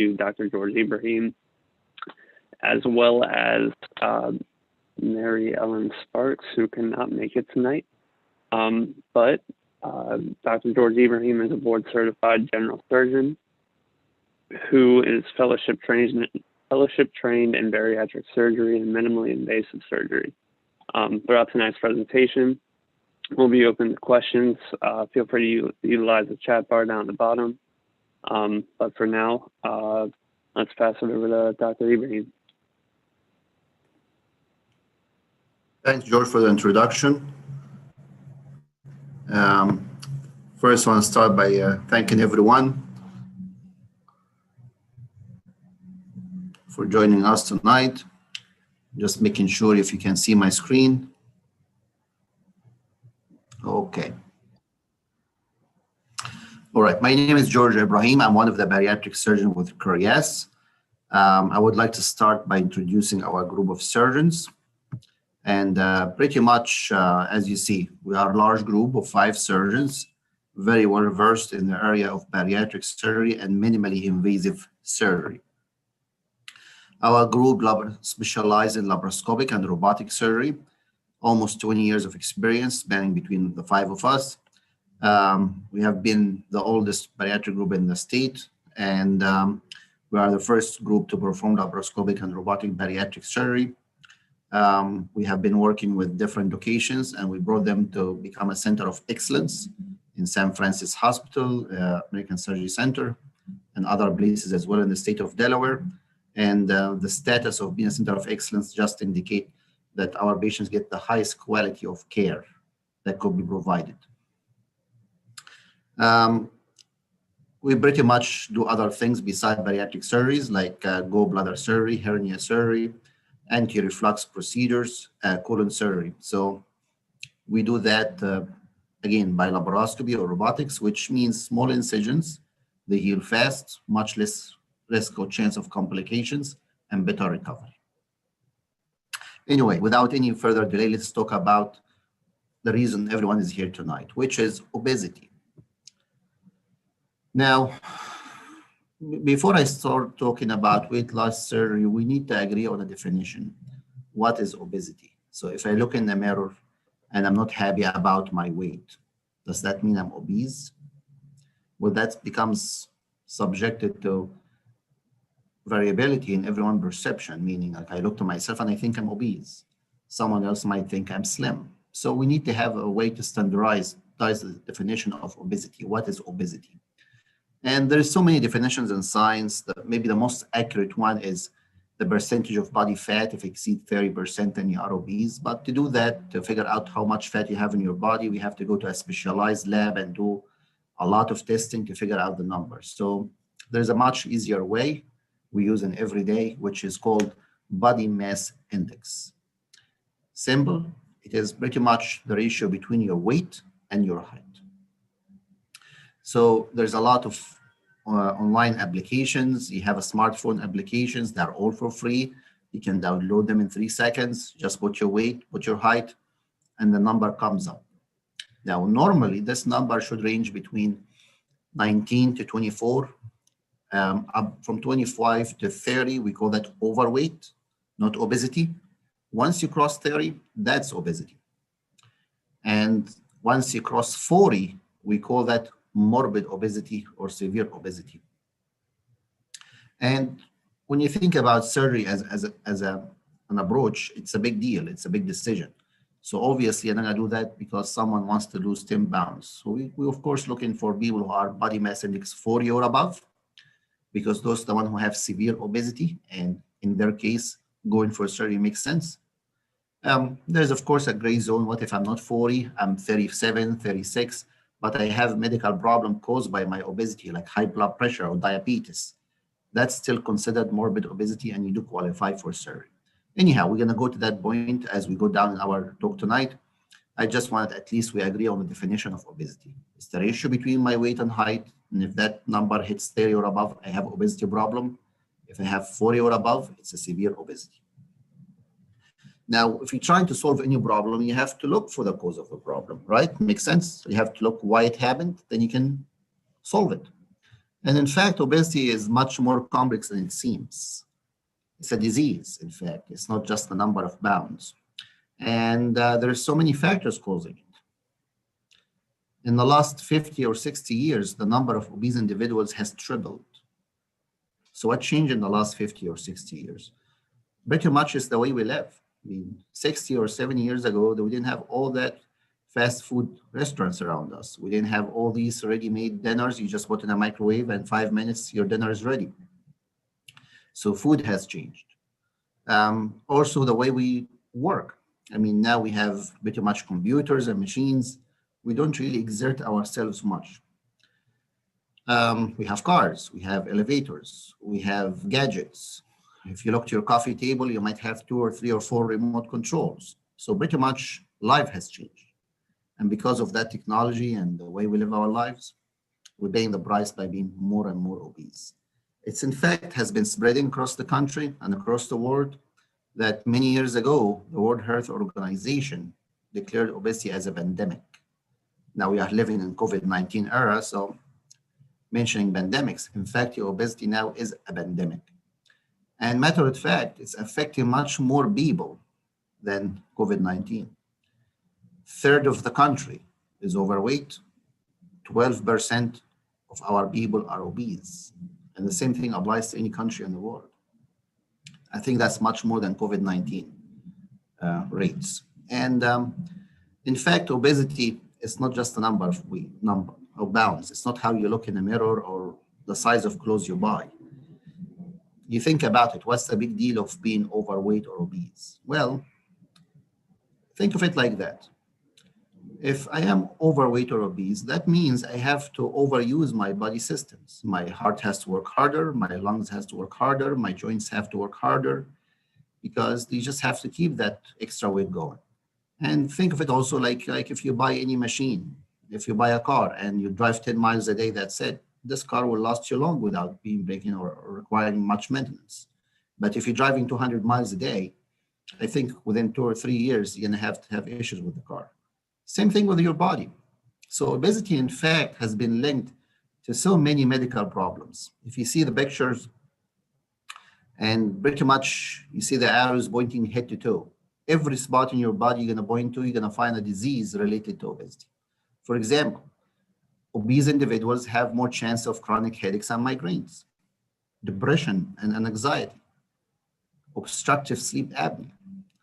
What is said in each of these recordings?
to Dr. George Ibrahim, as well as Mary Ellen Sparks, who cannot make it tonight. But Dr. George Ibrahim is a board-certified general surgeon who is fellowship trained in bariatric surgery and minimally invasive surgery. Throughout tonight's presentation, we'll be open to questions. Feel free to utilize the chat bar down at the bottom. But for now, let's pass it over to Dr. Ibrahim. Thanks, George, for the introduction. First, I want to start by thanking everyone for joining us tonight. Just making sure if you can see my screen. Okay. All right, my name is George Ibrahim. I'm one of the bariatric surgeons with CHRIAS. I would like to start by introducing our group of surgeons. And pretty much, as you see, we are a large group of 5 surgeons, very well versed in the area of bariatric surgery and minimally invasive surgery. Our group specializes in laparoscopic and robotic surgery, almost 20 years of experience spanning between the 5 of us. We have been the oldest bariatric group in the state, and we are the first group to perform laparoscopic and robotic bariatric surgery. We have been working with different locations, and we brought them to become a center of excellence in San Francisco Hospital, American Surgery Center, and other places as well in the state of Delaware. And the status of being a center of excellence just indicate that our patients get the highest quality of care that could be provided. We pretty much do other things besides bariatric surgeries like gallbladder surgery, hernia surgery, anti-reflux procedures, colon surgery. So we do that, again, by laparoscopy or robotics, which means small incisions. They heal fast, much less risk or chance of complications, and better recovery. Anyway, without any further delay, let's talk about the reason everyone is here tonight, which is obesity. Now, before I start talking about weight loss surgery, we need to agree on a definition. What is obesity? So if I look in the mirror and I'm not happy about my weight, does that mean I'm obese? Well, that becomes subjected to variability in everyone's perception, meaning like I look to myself and I think I'm obese. Someone else might think I'm slim. So we need to have a way to standardize the definition of obesity. What is obesity? And there's so many definitions in science that maybe the most accurate one is the percentage of body fat. If it exceeds 30%, then you are obese. But to do that, to figure out how much fat you have in your body, we have to go to a specialized lab and do a lot of testing to figure out the numbers. So there's a much easier way we use in every day, which is called body mass index. Simple, it is pretty much the ratio between your weight and your height. So there's a lot of online applications. You have a smartphone applications that are all for free. You can download them in 3 seconds. Just put your weight, put your height, and the number comes up. Now, normally this number should range between 19 to 24. Up from 25 to 30, we call that overweight, not obesity. Once you cross 30, that's obesity. And once you cross 40, we call that morbid obesity or severe obesity. And when you think about surgery as an approach, it's a big deal. It's a big decision. So obviously, I'm not going to do that because someone wants to lose 10 pounds. So we of course, looking for people who are body mass index 40 or above, because those are the ones who have severe obesity. And in their case, going for surgery makes sense. There's, of course, a gray zone. What if I'm not 40, I'm 37, 36, but I have a medical problem caused by my obesity, like high blood pressure or diabetes? That's still considered morbid obesity, and you do qualify for surgery. Anyhow, we're going to go to that point as we go down in our talk tonight. I just wanted at least we agree on the definition of obesity. It's the ratio between my weight and height. And if that number hits 30 or above, I have obesity problem. If I have 40 or above, it's a severe obesity. Now, if you're trying to solve any problem, you have to look for the cause of the problem, right? Makes sense. You have to look why it happened, then you can solve it. And in fact, obesity is much more complex than it seems. It's a disease, in fact. It's not just the number of pounds. And there are so many factors causing it. In the last 50 or 60 years, the number of obese individuals has tripled. So what changed in the last 50 or 60 years? Pretty much is the way we live. I mean, 60 or 70 years ago, we didn't have all that fast food restaurants around us. We didn't have all these ready-made dinners. You just put in a microwave and 5 minutes, your dinner is ready. So food has changed. Also the way we work. I mean, now we have pretty much computers and machines. We don't really exert ourselves much. We have cars, we have elevators, we have gadgets. If you look to your coffee table, you might have 2 or 3 or 4 remote controls. So pretty much life has changed. And because of that technology and the way we live our lives, we're paying the price by being more and more obese. It's in fact has been spreading across the country and across the world that many years ago, the World Health Organization declared obesity as a pandemic. Now we are living in COVID-19 era, so mentioning pandemics, in fact, obesity now is a pandemic. And matter of fact, it's affecting much more people than COVID-19. Third of the country is overweight, 12% of our people are obese. And the same thing applies to any country in the world. I think that's much more than COVID-19 rates. And in fact, obesity is not just a number of pounds. It's not how you look in a mirror or the size of clothes you buy. You think about it, what's the big deal of being overweight or obese? Well, think of it like that. If I am overweight or obese, that means I have to overuse my body systems. My heart has to work harder, my lungs has to work harder, my joints have to work harder, because you just have to keep that extra weight going. And think of it also like if you buy any machine, if you buy a car and you drive 10 miles a day, that's it. This car will last you long without being breaking or requiring much maintenance. But if you're driving 200 miles a day, I think within 2 or 3 years, you're gonna have to have issues with the car. Same thing with your body. So obesity, in fact, has been linked to so many medical problems. If you see the pictures, and pretty much you see the arrows pointing head to toe, every spot in your body you're gonna point to, you're gonna find a disease related to obesity. For example, obese individuals have more chance of chronic headaches and migraines, depression and anxiety, obstructive sleep apnea,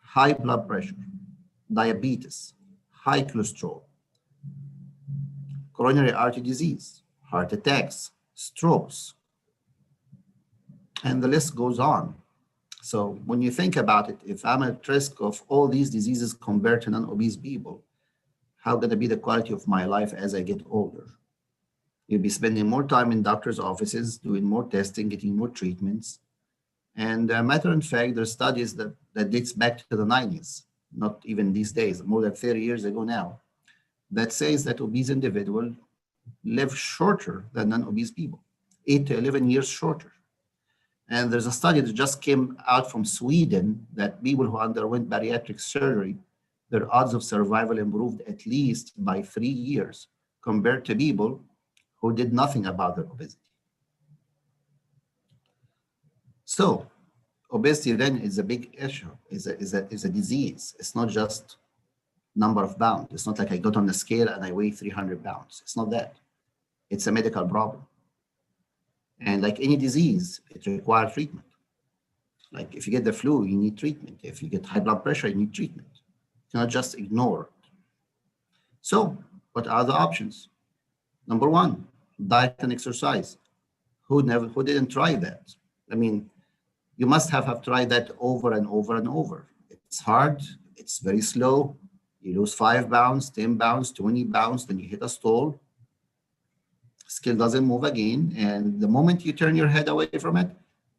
high blood pressure, diabetes, high cholesterol, coronary artery disease, heart attacks, strokes, and the list goes on. So when you think about it, if I'm at risk of all these diseases compared to non-obese people, how going to be the quality of my life as I get older? You'll be spending more time in doctor's offices, doing more testing, getting more treatments. And matter of fact, there are studies that dates back to the 90s, not even these days, more than 30 years ago now, that says that obese individuals live shorter than non-obese people, 8 to 11 years shorter. And there's a study that just came out from Sweden that people who underwent bariatric surgery, their odds of survival improved at least by 3 years compared to people who did nothing about their obesity. So obesity then is a big issue, is a disease. It's not just number of pounds. It's not like I got on the scale and I weigh 300 pounds. It's not that. It's a medical problem. And like any disease, it requires treatment. Like if you get the flu, you need treatment. If you get high blood pressure, you need treatment. You cannot just ignore it. So what are the options? Number one, diet and exercise. Who didn't try that? I mean, you must have tried that over and over and over. It's hard, it's very slow. You lose 5 pounds, 10 pounds, 20 pounds, then you hit a stall. Skill doesn't move again. And the moment you turn your head away from it,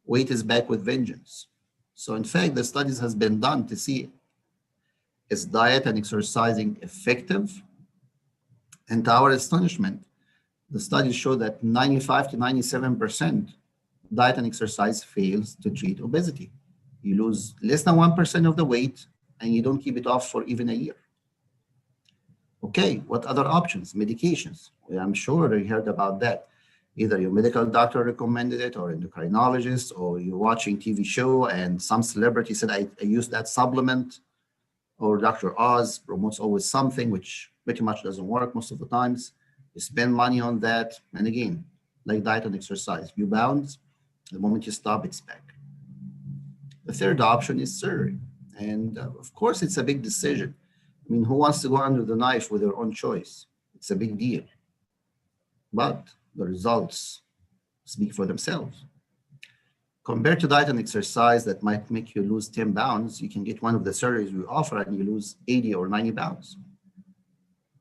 weight is back with vengeance. So in fact, the studies has been done to see, is diet and exercising effective? And to our astonishment, the studies show that 95 to 97% diet and exercise fails to treat obesity. You lose less than 1% of the weight and you don't keep it off for even a year. Okay, what other options? Medications. Well, I'm sure you heard about that. Either your medical doctor recommended it, or endocrinologist, or you're watching TV show and some celebrity said, I use that supplement, or Dr. Oz promotes always something which pretty much doesn't work most of the times. You spend money on that. And again, like diet and exercise, you bounce, the moment you stop, it's back. The third option is surgery. And of course, it's a big decision. I mean, who wants to go under the knife with their own choice? It's a big deal. But the results speak for themselves. Compared to diet and exercise that might make you lose 10 pounds, you can get one of the surgeries we offer and you lose 80 or 90 pounds.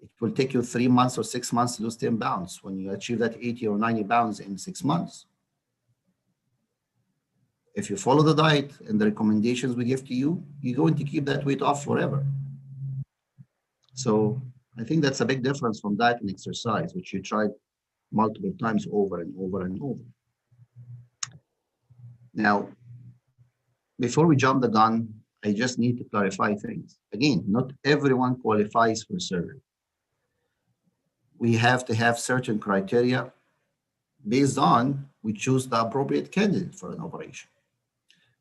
It will take you 3 months or 6 months to lose 10 pounds when you achieve that 80 or 90 pounds in 6 months. If you follow the diet and the recommendations we give to you, you're going to keep that weight off forever. So I think that's a big difference from diet and exercise, which you tried multiple times over and over and over. Now, before we jump the gun, I just need to clarify things. Again, not everyone qualifies for surgery. We have to have certain criteria based on we choose the appropriate candidate for an operation.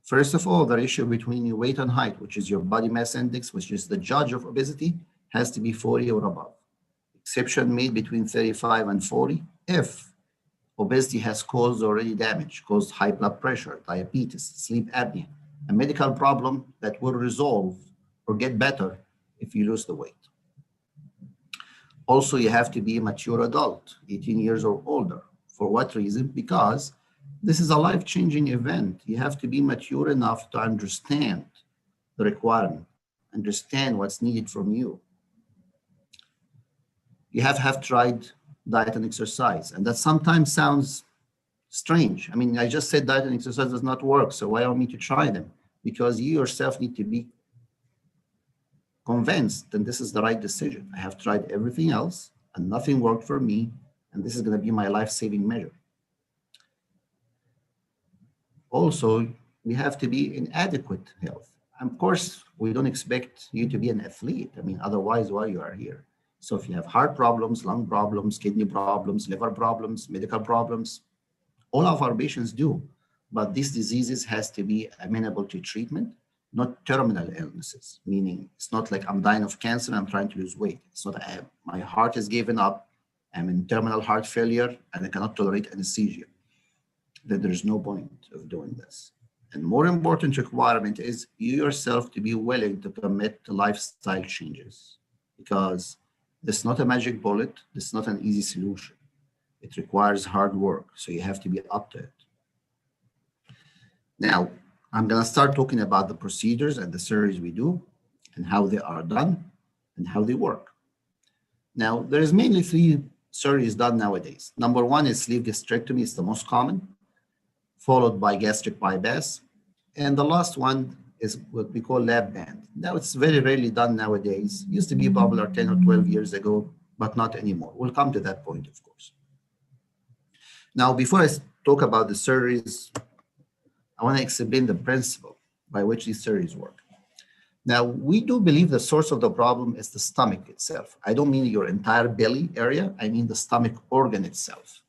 First of all, the ratio between your weight and height, which is your body mass index, which is the judge of obesity, has to be 40 or above. Exception made between 35 and 40 if obesity has caused already damage, caused high blood pressure, diabetes, sleep apnea, a medical problem that will resolve or get better if you lose the weight. Also, you have to be a mature adult, 18 years or older. For what reason? Because this is a life-changing event. You have to be mature enough to understand the requirement, understand what's needed from you. You have tried diet and exercise, and that sometimes sounds strange. I mean, I just said diet and exercise does not work, so why don't me to try them? Because you yourself need to be convinced that this is the right decision. I have tried everything else, and nothing worked for me, and this is going to be my life-saving measure. Also, we have to be in adequate health. And of course, we don't expect you to be an athlete. I mean, otherwise, why you are here? So if you have heart problems, lung problems, kidney problems, liver problems, medical problems, all of our patients do. But these diseases has to be amenable to treatment, not terminal illnesses, meaning it's not like I'm dying of cancer and I'm trying to lose weight. It's not my heart is given up, I'm in terminal heart failure, and I cannot tolerate anesthesia. Then there's no point of doing this. And more important requirement is you yourself to be willing to commit to lifestyle changes, because this is not a magic bullet. This is not an easy solution. It requires hard work, so you have to be up to it. Now, I'm going to start talking about the procedures and the surgeries we do and how they are done and how they work. Now, there's mainly 3 surgeries done nowadays. Number 1 is sleeve gastrectomy. It's the most common, followed by gastric bypass. And the last one is what we call lap band. Now, it's very rarely done nowadays. It used to be popular 10 or 12 years ago, but not anymore. We'll come to that point, of course. Now, before I talk about the surgeries, I want to explain the principle by which these surgeries work. Now, we do believe the source of the problem is the stomach itself. I don't mean your entire belly area. I mean the stomach organ itself.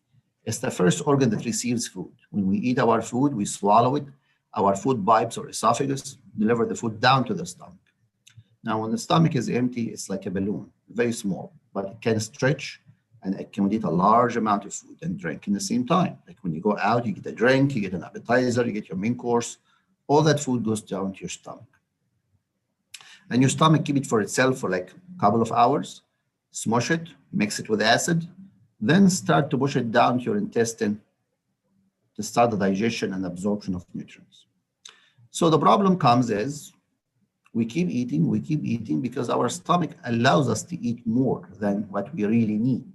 It's the first organ that receives food. When we eat our food, we swallow it. Our food pipes or esophagus deliver the food down to the stomach. Now, when the stomach is empty, it's like a balloon, very small, but it can stretch and accumulate a large amount of food and drink in the same time. Like when you go out, you get a drink, you get an appetizer, you get your main course, all that food goes down to your stomach. And your stomach keep it for itself for like a couple of hours, smush it, mix it with acid, then start to push it down to your intestine to start the digestion and absorption of nutrients. So the problem comes is we keep eating because our stomach allows us to eat more than what we really need.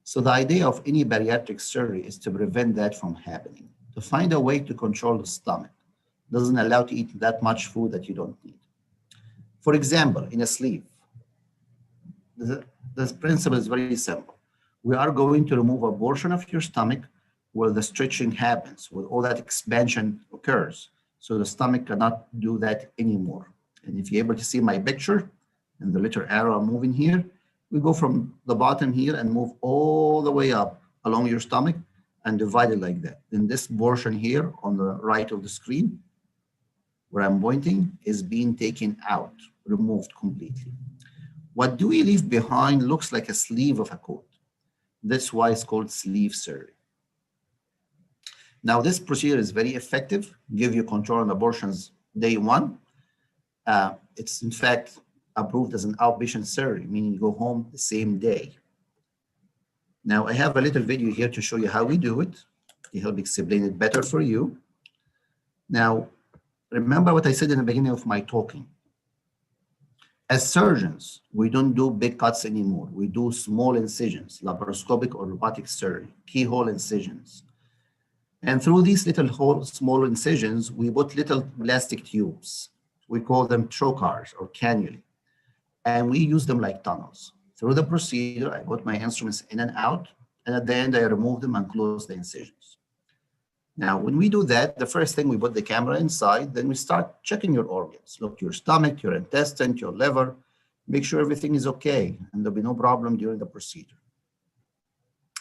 So the idea of any bariatric surgery is to prevent that from happening, to find a way to control the stomach. It doesn't allow to eat that much food that you don't need. For example, in a sleeve, the principle is very simple. We are going to remove a portion of your stomach where the stretching happens, where all that expansion occurs. So the stomach cannot do that anymore. And if you're able to see my picture and the little arrow I'm moving here, we go from the bottom here and move all the way up along your stomach and divide it like that. Then this portion here on the right of the screen, where I'm pointing, is being taken out, removed completely. What do we leave behind looks like a sleeve of a coat. That's why it's called sleeve surgery. Now, this procedure is very effective, give you control on abortions day one. It's in fact approved as an outpatient surgery, meaning you go home the same day. Now, I have a little video here to show you how we do it, to help explain it better for you. Now, remember what I said in the beginning of my talking. As surgeons, we don't do big cuts anymore. We do small incisions, laparoscopic or robotic surgery, keyhole incisions. And through these little small incisions, we put little plastic tubes. We call them trocars or cannulae. And we use them like tunnels. Through the procedure, I put my instruments in and out, and at the end, I remove them and close the incisions. Now, when we do that, the first thing we put the camera inside, then we start checking your organs. Look, your stomach, your intestine, your liver, make sure everything is okay, and there'll be no problem during the procedure.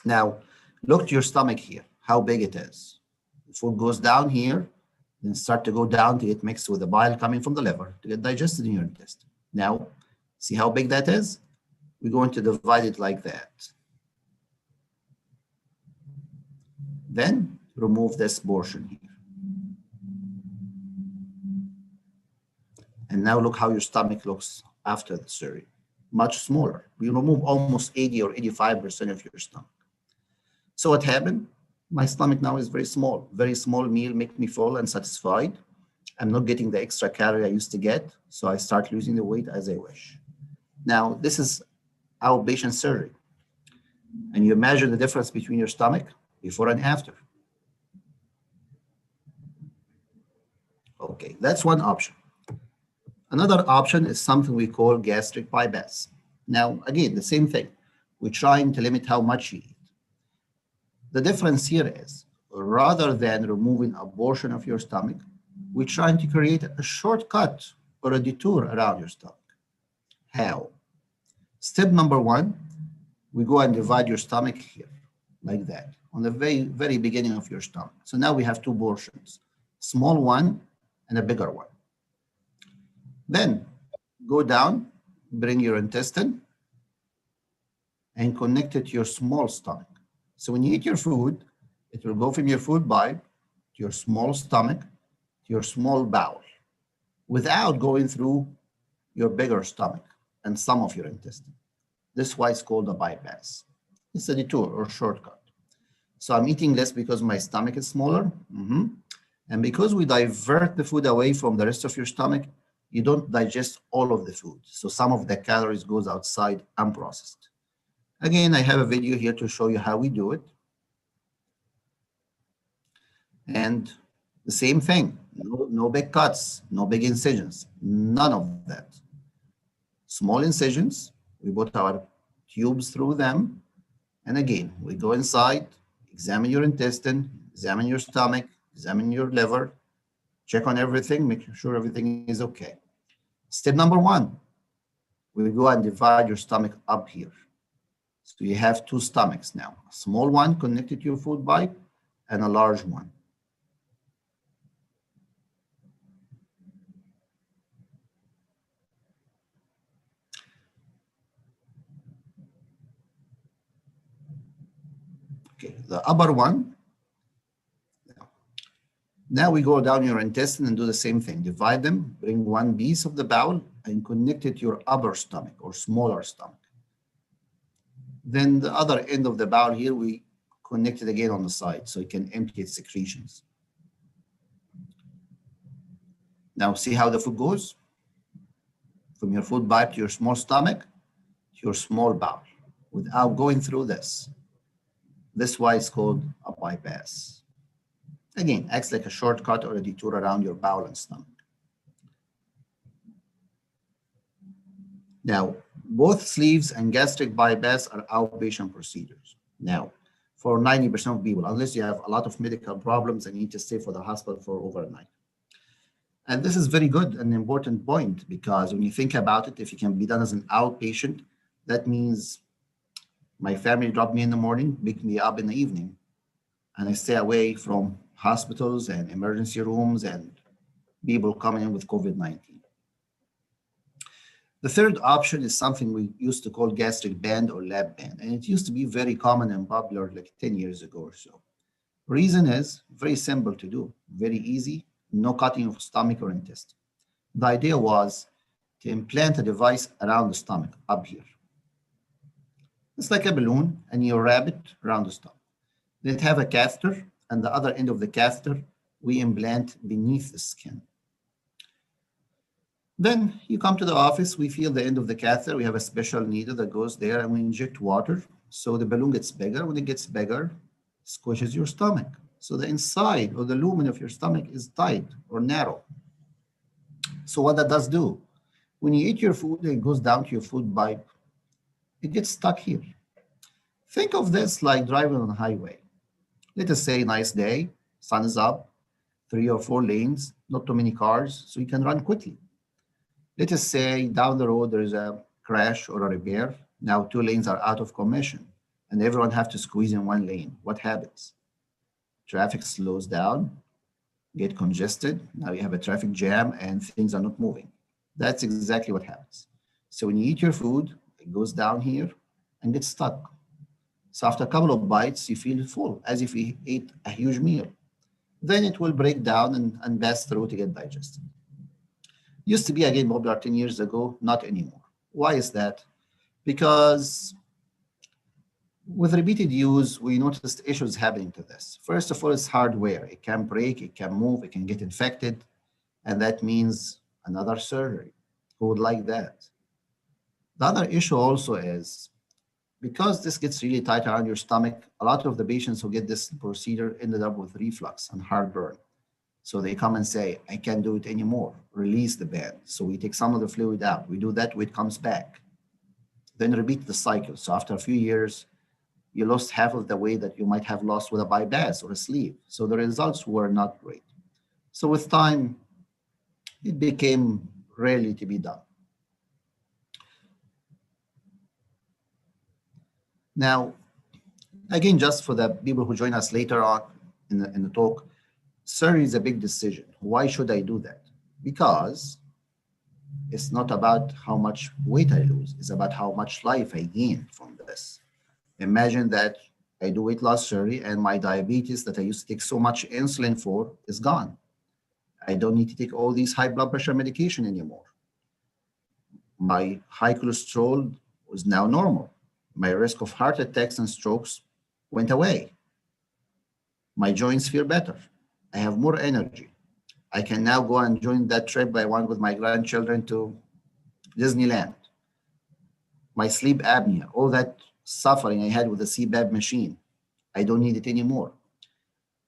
Now, look to your stomach here, how big it is. The food goes down here, then start to go down to get mixed with the bile coming from the liver to get digested in your intestine. Now, see how big that is? We're going to divide it like that. Then remove this portion here. And now look how your stomach looks after the surgery. Much smaller. We remove almost 80 or 85% of your stomach. So what happened? My stomach now is very small. Very small meal make me full and satisfied. I'm not getting the extra calorie I used to get, so I start losing the weight as I wish. Now, this is outpatient surgery. And you measure the difference between your stomach before and after. Okay, that's one option. Another option is something we call gastric bypass. Now, again, the same thing. We're trying to limit how much you eat. The difference here is, rather than removing a portion of your stomach, we're trying to create a shortcut or a detour around your stomach. How? Step number one, we go and divide your stomach here, like that, on the very, very beginning of your stomach. So now we have two portions, small one and a bigger one. Then go down, bring your intestine, and connect it to your small stomach. So when you eat your food, it will go from your food pipe to your small stomach, to your small bowel, without going through your bigger stomach and some of your intestine. This is why it's called a bypass. It's a detour or shortcut. So I'm eating less because my stomach is smaller. And because we divert the food away from the rest of your stomach, you don't digest all of the food. So some of the calories goes outside unprocessed. Again, I have a video here to show you how we do it. And the same thing, no big cuts, no big incisions, none of that. Small incisions, we put our tubes through them. And again, we go inside, examine your intestine, examine your stomach, examine your liver, check on everything, make sure everything is okay. Step number one, we go and divide your stomach up here. So you have two stomachs now, a small one connected to your food pipe and a large one. Okay, the upper one. Now we go down your intestine and do the same thing. Divide them, bring one piece of the bowel and connect it to your upper stomach or smaller stomach. Then the other end of the bowel here, we connect it again on the side so it can empty its secretions. Now see how the food goes? From your food pipe to your small stomach to your small bowel without going through this. This is why it's called a bypass. Again, acts like a shortcut or a detour around your bowel and stomach. Now, both sleeves and gastric bypass are outpatient procedures. Now, for 90% of people, unless you have a lot of medical problems and you need to stay for the hospital for overnight. And this is very good and important point, because when you think about it, if it can be done as an outpatient, that means my family dropped me in the morning, picked me up in the evening. and I stay away from hospitals and emergency rooms and people coming in with COVID-19. The third option is something we used to call gastric band or lap band, and it used to be very common and popular like 10 years ago or so. Reason is very simple to do, very easy, no cutting of stomach or intestine. The idea was to implant a device around the stomach, up here. It's like a balloon, and you wrap it around the stomach. Then it have a catheter, and the other end of the catheter, we implant beneath the skin. Then you come to the office, we feel the end of the catheter, we have a special needle that goes there, and we inject water, so the balloon gets bigger. When it gets bigger, it squishes your stomach. So the inside or the lumen of your stomach is tight or narrow. So what that does do, when you eat your food, it goes down to your food pipe. It gets stuck here. Think of this like driving on a highway. Let us say nice day, sun is up, 3 or 4 lanes, not too many cars, so you can run quickly. Let us say down the road there is a crash or a repair. Now 2 lanes are out of commission and everyone have to squeeze in 1 lane. What happens? Traffic slows down, get congested. Now you have a traffic jam and things are not moving. That's exactly what happens. So when you eat your food, it goes down here and gets stuck. So after a couple of bites, you feel full, as if you ate a huge meal. Then it will break down and pass through to get digested. Used to be, again, popular 10 years ago, not anymore. Why is that? Because with repeated use, we noticed issues happening to this. First of all, it's hardware. It can break, it can move, it can get infected, and that means another surgery. Who would like that? The other issue also is, because this gets really tight around your stomach, a lot of the patients who get this procedure ended up with reflux and heartburn. So they come and say, I can't do it anymore, release the band. So we take some of the fluid out. We do that, it comes back. Then repeat the cycle. So after a few years, you lost half of the weight that you might have lost with a bypass or a sleeve. So the results were not great. So with time, it became rarely to be done. Now, again, just for the people who join us later on in the talk, surgery is a big decision. Why should I do that? Because it's not about how much weight I lose. It's about how much life I gain from this. Imagine that I do weight loss surgery and my diabetes that I used to take so much insulin for is gone. I don't need to take all these high blood pressure medication anymore. My high cholesterol is now normal. My risk of heart attacks and strokes went away. My joints feel better. I have more energy. I can now go and join that trip I went with my grandchildren to Disneyland. My sleep apnea, all that suffering I had with the CPAP machine, I don't need it anymore.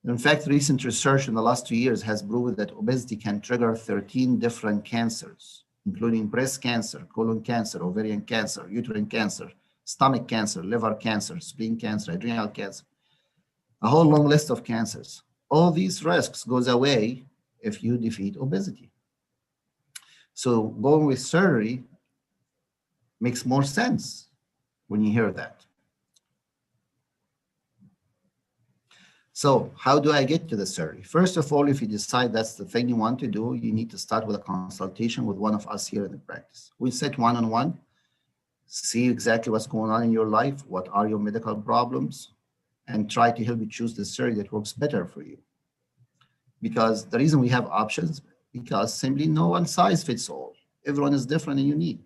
In fact, recent research in the last 2 years has proven that obesity can trigger 13 different cancers, including breast cancer, colon cancer, ovarian cancer, uterine cancer, stomach cancer, liver cancer, spleen cancer, adrenal cancer, a whole long list of cancers. All these risks goes away if you defeat obesity. So going with surgery makes more sense when you hear that. So how do I get to the surgery? First of all, if you decide that's the thing you want to do, you need to start with a consultation with one of us here in the practice. We sit one-on-one, see exactly what's going on in your life, what are your medical problems, and try to help you choose the surgery that works better for you. Because the reason we have options, because simply no one size fits all. Everyone is different and unique.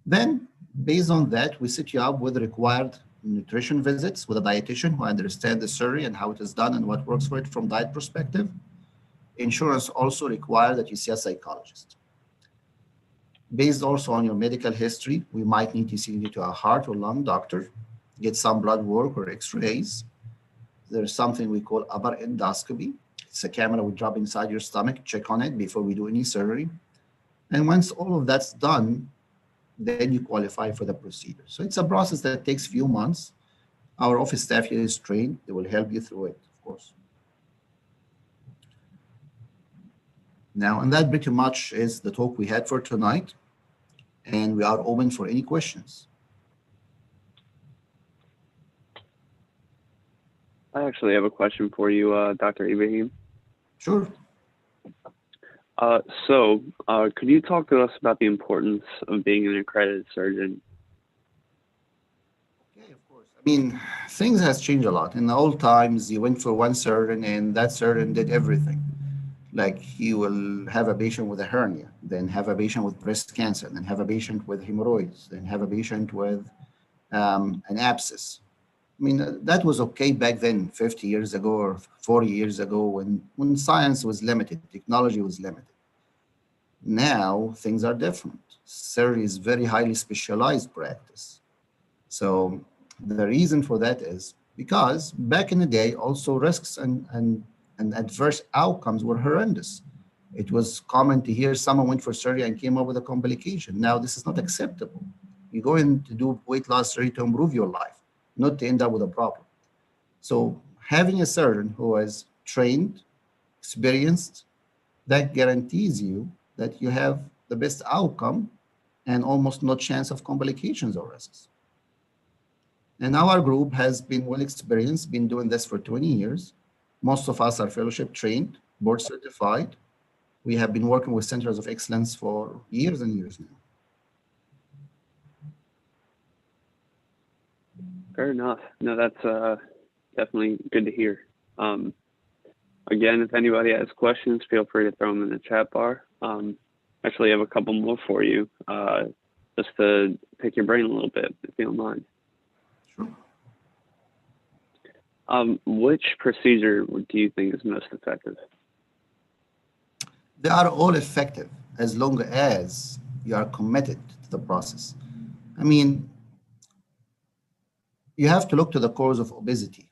Then, based on that, we set you up with required nutrition visits with a dietitian who understands the surgery and how it is done and what works for it from diet perspective. Insurance also requires that you see a psychologist. Based also on your medical history, we might need to send you to a heart or lung doctor, get some blood work or x-rays. There's something we call upper endoscopy. It's a camera we drop inside your stomach, check on it before we do any surgery. And once all of that's done, then you qualify for the procedure. So it's a process that takes a few months. Our office staff here is trained. They will help you through it, of course. Now, and that pretty much is the talk we had for tonight. And we are open for any questions. I actually have a question for you, Dr. Ibrahim. Sure. Could you talk to us about the importance of being an accredited surgeon? Okay, of course. I mean, things has changed a lot. In the old times, you went for one surgeon and that surgeon did everything. Like you will have a patient with a hernia, then have a patient with breast cancer, then have a patient with hemorrhoids, then have a patient with an abscess. I mean, that was okay back then, 50 years ago or 40 years ago when science was limited, technology was limited. Now things are different. Surgery is very highly specialized practice. So the reason for that is because back in the day, also risks and adverse outcomes were horrendous. It was common to hear someone went for surgery and came up with a complication. Now this is not acceptable. You go in to do weight loss surgery to improve your life, not to end up with a problem. So having a surgeon who is trained, experienced, that guarantees you that you have the best outcome and almost no chance of complications or risks. And our group has been well experienced, been doing this for 20 years. Most of us are fellowship trained, board certified. We have been working with centers of excellence for years and years now. Fair enough. No, that's definitely good to hear. Again, if anybody has questions, feel free to throw them in the chat bar. Actually, I have a couple more for you, just to pick your brain a little bit, if you don't mind. Sure. Which procedure do you think is most effective? They are all effective as long as you are committed to the process. I mean, you have to look to the cause of obesity.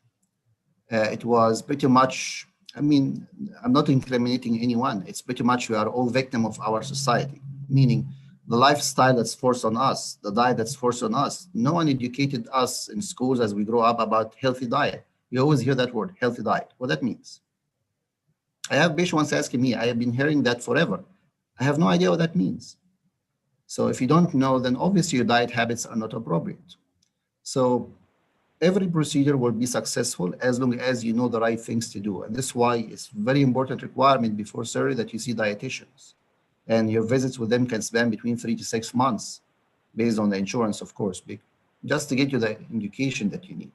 It was pretty much, I mean, I'm not incriminating anyone. It's pretty much we are all victim of our society, meaning the lifestyle that's forced on us, the diet that's forced on us. No one educated us in schools as we grow up about healthy diet. You always hear that word, healthy diet. What that means? I have patients once asking me, I have been hearing that forever. I have no idea what that means. So if you don't know, then obviously your diet habits are not appropriate. So every procedure will be successful as long as you know the right things to do. And this is why it's very important requirement before surgery that you see dietitians. And your visits with them can span between 3 to 6 months, based on the insurance, of course, just to get you the education that you need.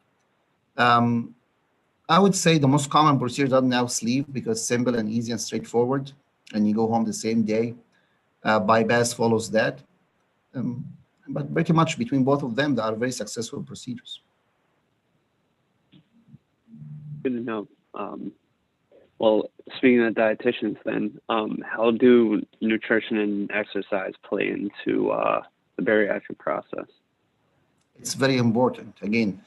I would say the most common procedures are now sleep because simple and easy and straightforward, and you go home the same day. Bypass follows that. But pretty much between both of them, they are very successful procedures. Good to know. Well, speaking of dietitians then, how do nutrition and exercise play into the bariatric process? It's very important. Again,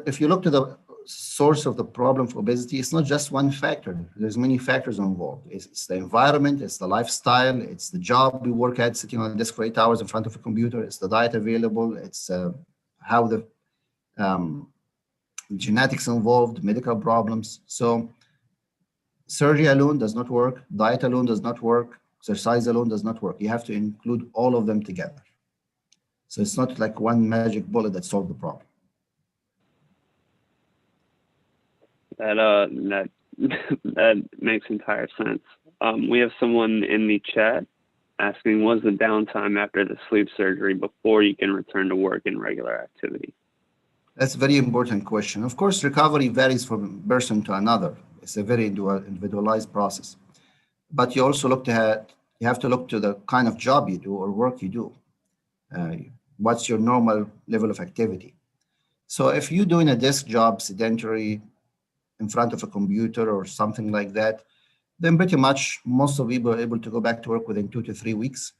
if you look to the source of the problem for obesity, it's not just one factor. There's many factors involved. It's the environment, it's the lifestyle, it's the job we work at, sitting on a desk for 8 hours in front of a computer, it's the diet available, it's how the genetics involved, medical problems. So surgery alone does not work, diet alone does not work, exercise alone does not work. You have to include all of them together. So it's not like one magic bullet that solved the problem. That that makes entire sense. We have someone in the chat asking, what's the downtime after the sleep surgery before you can return to work in regular activity? That's a very important question. Of course, recovery varies from person to another. It's a very individualized process. But you also you have to look to the kind of job you do or work you do. What's your normal level of activity? So if you're doing a desk job, sedentary, in front of a computer or something like that, then pretty much most of people are able to go back to work within 2 to 3 weeks.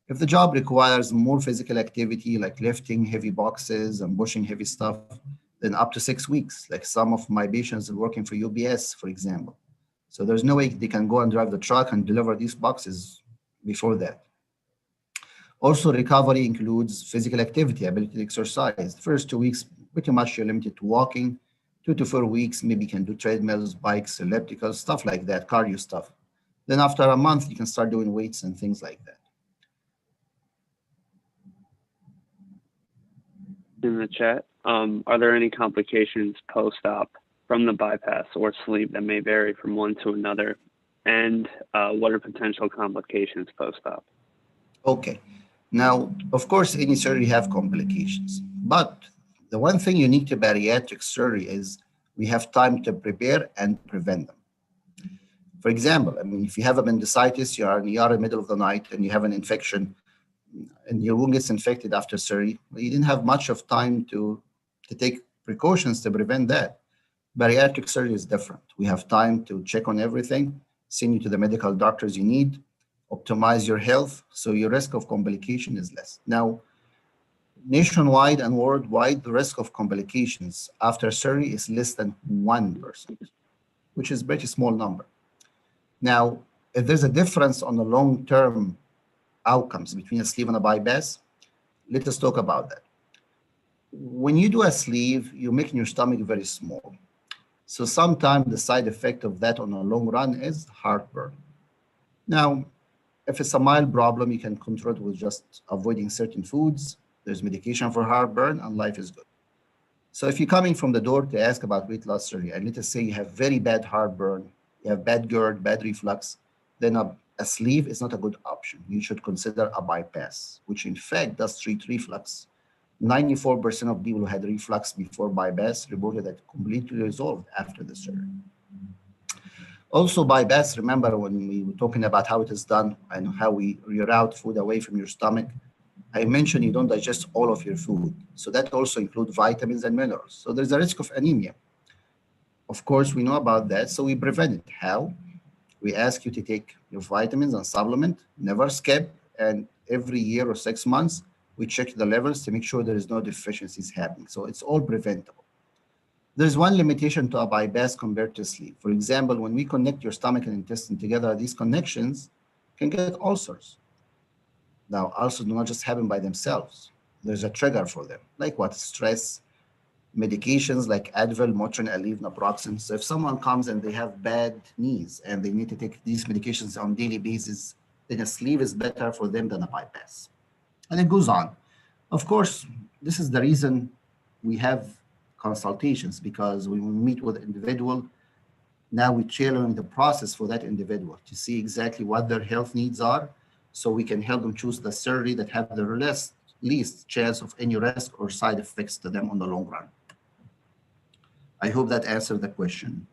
If the job requires more physical activity, like lifting heavy boxes and pushing heavy stuff, then up to 6 weeks, like some of my patients are working for UBS, for example. So there's no way they can go and drive the truck and deliver these boxes before that. Also, recovery includes physical activity, ability to exercise. The first 2 weeks, pretty much you're limited to walking. 2 to 4 weeks, maybe you can do treadmills, bikes, ellipticals, stuff like that, cardio stuff. Then after a month, you can start doing weights and things like that. In the chat, Are there any complications post-op from the bypass or sleeve that may vary from one to another? And what are potential complications post-op? Okay. Now, of course, any surgery have complications, but the one thing unique to bariatric surgery is we have time to prepare and prevent them. For example, I mean, if you have appendicitis, you are in the ER in the middle of the night and you have an infection and your wound gets infected after surgery, well, you didn't have much of time to take precautions to prevent that. Bariatric surgery is different. We have time to check on everything, send you to the medical doctors you need, optimize your health, so your risk of complication is less. Now, nationwide and worldwide, the risk of complications after surgery is less than 1%, which is a pretty small number. Now, if there's a difference on the long-term outcomes between a sleeve and a bypass, let us talk about that. When you do a sleeve, you're making your stomach very small. So sometimes the side effect of that on the long run is heartburn. Now, if it's a mild problem, you can control it with just avoiding certain foods. There's medication for heartburn and life is good. So if you're coming from the door to ask about weight loss surgery, and let us say you have very bad heartburn, you have bad GERD, bad reflux, then a sleeve is not a good option. You should consider a bypass, which in fact does treat reflux. 94% of people who had reflux before bypass reported that completely resolved after the surgery. Also, bypass, remember when we were talking about how it is done and how we reroute food away from your stomach, I mentioned you don't digest all of your food. So that also includes vitamins and minerals. So there's a risk of anemia. Of course, we know about that, so we prevent it. How? We ask you to take your vitamins and supplement, never skip, and every year or 6 months, we check the levels to make sure there is no deficiencies happening. So it's all preventable. There's one limitation to a bypass compared to sleeve. For example, when we connect your stomach and intestine together, these connections can get ulcers. Now, ulcers do not just happen by themselves. There's a trigger for them, like what? Stress, medications like Advil, Motrin, Aleve, naproxen. So if someone comes and they have bad knees and they need to take these medications on a daily basis, then a sleeve is better for them than a bypass. And it goes on. Of course, this is the reason we have consultations, because when we meet with an individual, now we're tailoring the process for that individual to see exactly what their health needs are, so we can help them choose the surgery that have the least chance of any risk or side effects to them on the long run. I hope that answered the question.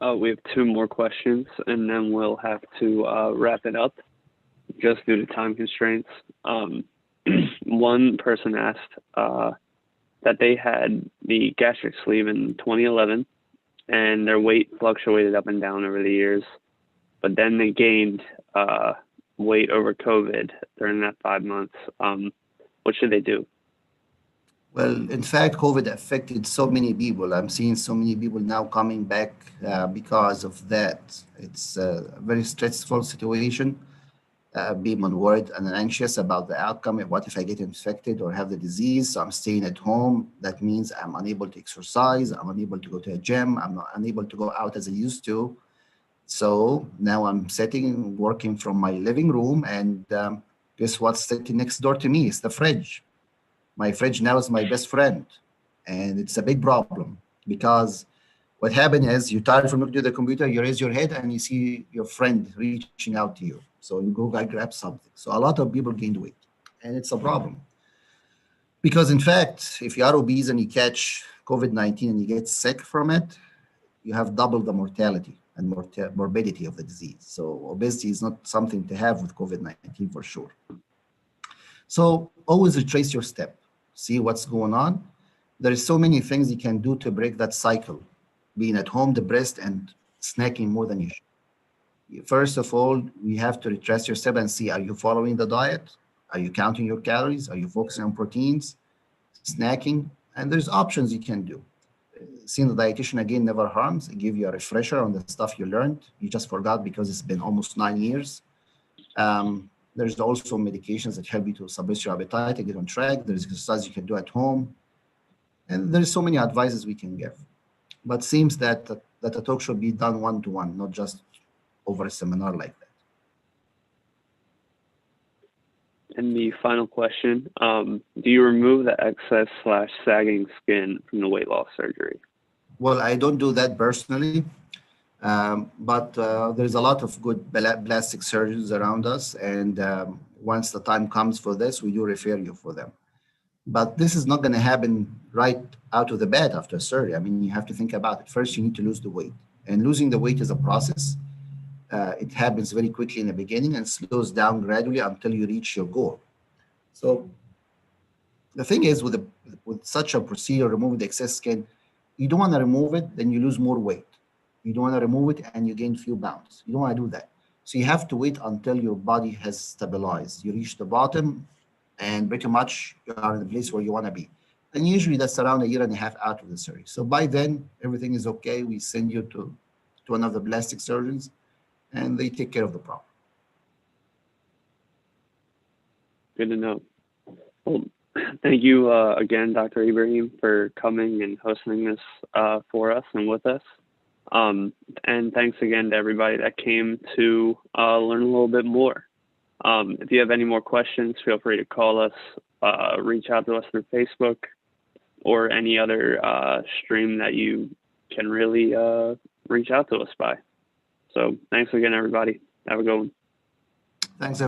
We have 2 more questions, and then we'll have to wrap it up just due to time constraints. One person asked that they had the gastric sleeve in 2011, and their weight fluctuated up and down over the years, but then they gained weight over COVID during that 5 months. What should they do? Well, in fact, COVID affected so many people. I'm seeing so many people now coming back because of that. It's a very stressful situation. People worried and anxious about the outcome. What if I get infected or have the disease? So I'm staying at home. That means I'm unable to exercise. I'm unable to go to a gym. I'm not unable to go out as I used to. So now I'm sitting, working from my living room, and guess what's sitting next door to me? It's the fridge. My fridge now is my best friend, and it's a big problem because what happened is you're tired from looking at the computer, you raise your head and you see your friend reaching out to you. So you go grab something. So a lot of people gained weight, and it's a problem. Because in fact, if you are obese and you catch COVID-19 and you get sick from it, you have double the mortality and morbidity of the disease. So obesity is not something to have with COVID-19 for sure. So always retrace your step, see what's going on. There is so many things you can do to break that cycle, being at home, depressed, and snacking more than you should. First of all, we have to retrace your step and see, are you following the diet? Are you counting your calories? Are you focusing on proteins, snacking? And there's options you can do. Seeing the dietitian again never harms. Give you a refresher on the stuff you learned. You just forgot because it's been almost 9 years. There's also medications that help you to suppress your appetite and get on track. There's exercise you can do at home. And there's so many advices we can give. But it seems that a talk should be done one-to-one, not just over a seminar like And the final question, do you remove the excess/sagging skin from the weight loss surgery? Well, I don't do that personally, but there's a lot of good plastic surgeons around us. And once the time comes for this, we do refer you for them. But this is not going to happen right out of the bed after surgery. I mean, you have to think about it. First, you need to lose the weight. And losing the weight is a process. It happens very quickly in the beginning and slows down gradually until you reach your goal. So the thing is, with such a procedure, removing the excess skin, you don't want to remove it, then you lose more weight. You don't want to remove it and you gain few pounds. You don't want to do that. So you have to wait until your body has stabilized. You reach the bottom and pretty much you are in the place where you want to be. And usually that's around a year and a half out of the surgery. So by then, everything is okay. We send you to one of the plastic surgeons and they take care of the problem. Good to know. Well, thank you again, Dr. Ibrahim, for coming and hosting this for us and with us. And thanks again to everybody that came to learn a little bit more. If you have any more questions, feel free to call us, reach out to us through Facebook or any other stream that you can really reach out to us by. So thanks again, everybody. Have a good one. Thanks.